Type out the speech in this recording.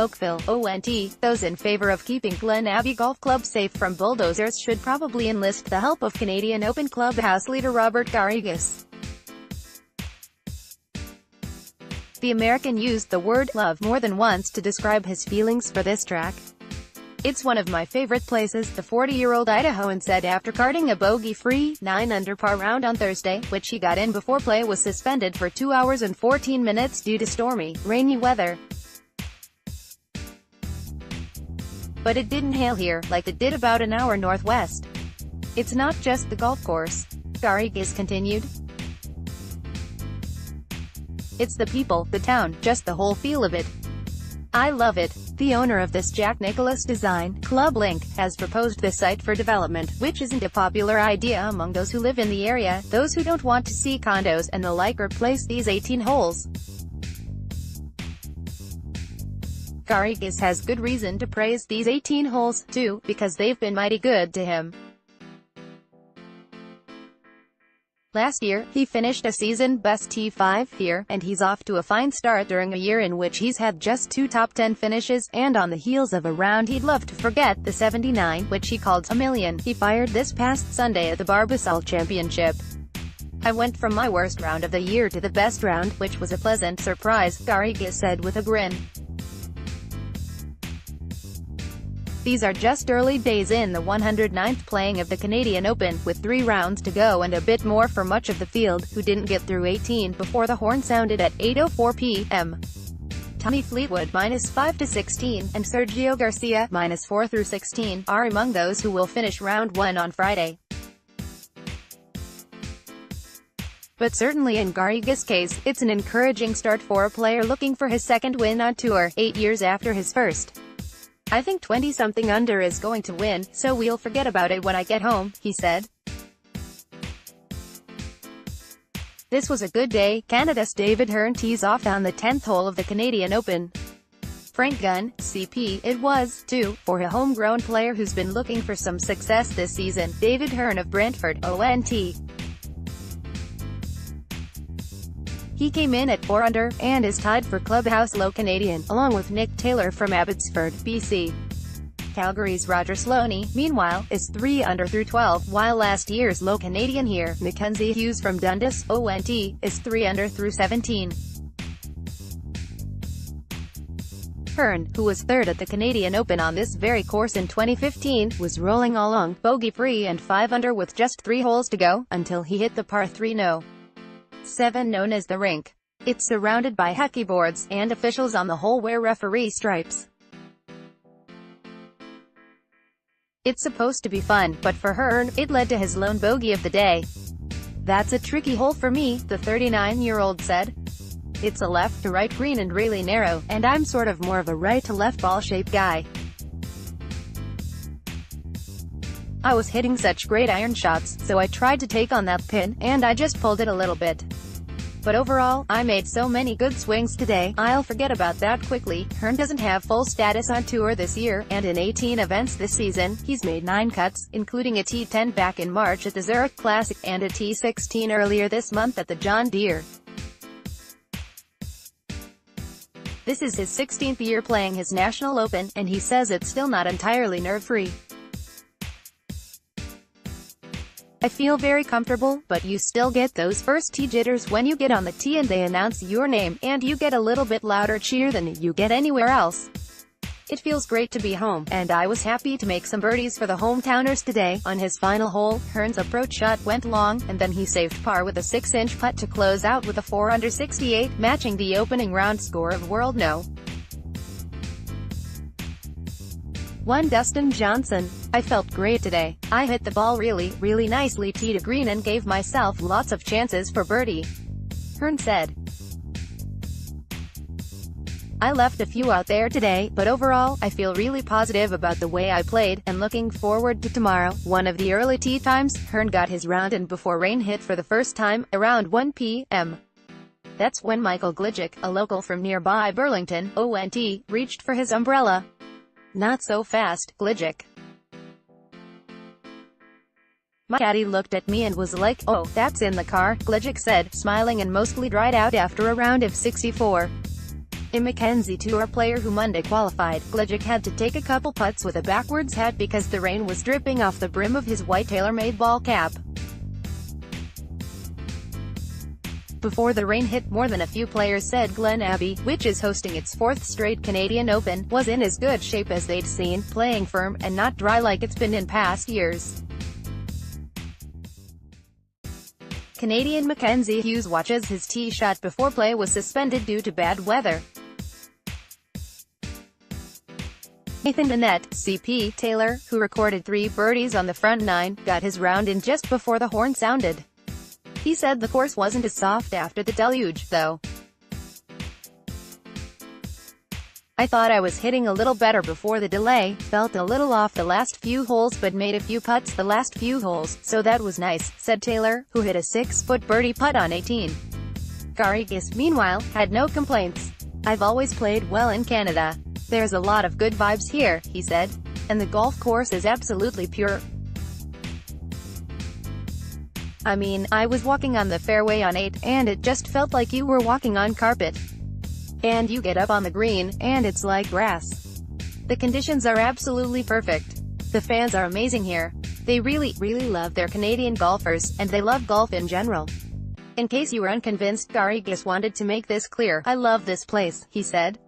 Oakville, ONT. Those in favor of keeping Glen Abbey Golf Club safe from bulldozers should probably enlist the help of Canadian Open clubhouse leader Robert Garrigus. The American used the word love more than once to describe his feelings for this track. "It's one of my favorite places," the 40-year-old Idahoan said after carding a bogey-free 9-under par round on Thursday, which he got in before play was suspended for 2 hours and 14 minutes due to stormy, rainy weather. "But it didn't hail here, like it did about an hour northwest. It's not just the golf course," Garrigus continued. "It's the people, the town, just the whole feel of it. I love it." The owner of this Jack Nicklaus design, Club Link, has proposed this site for development, which isn't a popular idea among those who live in the area, those who don't want to see condos and the like replace these 18 holes. Garrigus has good reason to praise these 18 holes, too, because they've been mighty good to him. Last year, he finished a season-best T5 here, and he's off to a fine start during a year in which he's had just 2 top 10 finishes, and on the heels of a round he'd love to forget, the 79, which he called a million, he fired this past Sunday at the Barbasol Championship. "I went from my worst round of the year to the best round, which was a pleasant surprise," Garrigus said with a grin. These are just early days in the 109th playing of the Canadian Open, with 3 rounds to go and a bit more for much of the field, who didn't get through 18 before the horn sounded at 8:04 p.m. Tommy Fleetwood -5 to 16, and Sergio Garcia -4 through 16, are among those who will finish round 1 on Friday. But certainly in Garrigus' case, it's an encouraging start for a player looking for his second win on tour, 8 years after his first. "I think 20-something under is going to win, so we'll forget about it when I get home," he said. This was a good day. Canada's David Hearn tees off on the 10th hole of the Canadian Open. Frank Gunn, CP, it was, too, for a homegrown player who's been looking for some success this season. David Hearn of Brantford, ONT. He came in at 4 under, and is tied for clubhouse low Canadian, along with Nick Taylor from Abbotsford, BC. Calgary's Roger Sloaney, meanwhile, is 3 under through 12, while last year's low Canadian here, Mackenzie Hughes from Dundas, ONT, is 3 under through 17. Hearn, who was 3rd at the Canadian Open on this very course in 2015, was rolling along, bogey-free and 5 under with just 3 holes to go, until he hit the par 3 no. 7 known as the rink. It's surrounded by hockey boards, and officials on the hole wear referee stripes. It's supposed to be fun, but for Hearn, it led to his lone bogey of the day. "That's a tricky hole for me," the 39-year-old said. "It's a left-to-right green and really narrow, and I'm sort of more of a right-to-left ball-shaped guy. I was hitting such great iron shots, so I tried to take on that pin, and I just pulled it a little bit. But overall, I made so many good swings today, I'll forget about that quickly." Hearn doesn't have full status on tour this year, and in 18 events this season, he's made 9 cuts, including a T10 back in March at the Zurich Classic, and a T16 earlier this month at the John Deere. This is his 16th year playing his National Open, and he says it's still not entirely nerve-free. "I feel very comfortable, but you still get those first tee jitters when you get on the tee and they announce your name, and you get a little bit louder cheer than you get anywhere else. It feels great to be home, and I was happy to make some birdies for the hometowners today." On his final hole, Hearn's approach shot went long, and then he saved par with a 6-inch putt to close out with a 4 under 68, matching the opening round score of World No. 1 Dustin Johnson. "I felt great today. I hit the ball really nicely tee to green and gave myself lots of chances for birdie," Hearn said. "I left a few out there today, but overall, I feel really positive about the way I played, and looking forward to tomorrow." One of the early tee times, Hearn got his round in before rain hit for the first time, around 1 p.m. That's when Michael Gligic, a local from nearby Burlington, ONT, reached for his umbrella. "Not so fast, Gligic. My caddy looked at me and was like, 'Oh, that's in the car,'" Gligic said, smiling and mostly dried out after a round of 64. A Mackenzie Tour player who Monday qualified, Glegic had to take a couple putts with a backwards hat because the rain was dripping off the brim of his white tailor-made ball cap. Before the rain hit, more than a few players said Glen Abbey, which is hosting its 4th straight Canadian Open, was in as good shape as they'd seen, playing firm and not dry like it's been in past years. Canadian Mackenzie Hughes watches his tee shot before play was suspended due to bad weather. Nathan Bennett, CP Taylor, who recorded 3 birdies on the front 9, got his round in just before the horn sounded. He said the course wasn't as soft after the deluge, though. I thought I was hitting a little better before the delay, felt a little off the last few holes but made a few putts the last few holes, so that was nice, said Taylor, who hit a 6-foot birdie putt on 18. Garrigus, meanwhile, had no complaints. I've always played well in Canada. There's a lot of good vibes here, he said. And the golf course is absolutely pure. I mean, I was walking on the fairway on 8, and it just felt like you were walking on carpet. And you get up on the green, and it's like grass. The conditions are absolutely perfect. The fans are amazing here. They really love their Canadian golfers, and they love golf in general. In case you were unconvinced, Garrigus wanted to make this clear. I love this place, he said.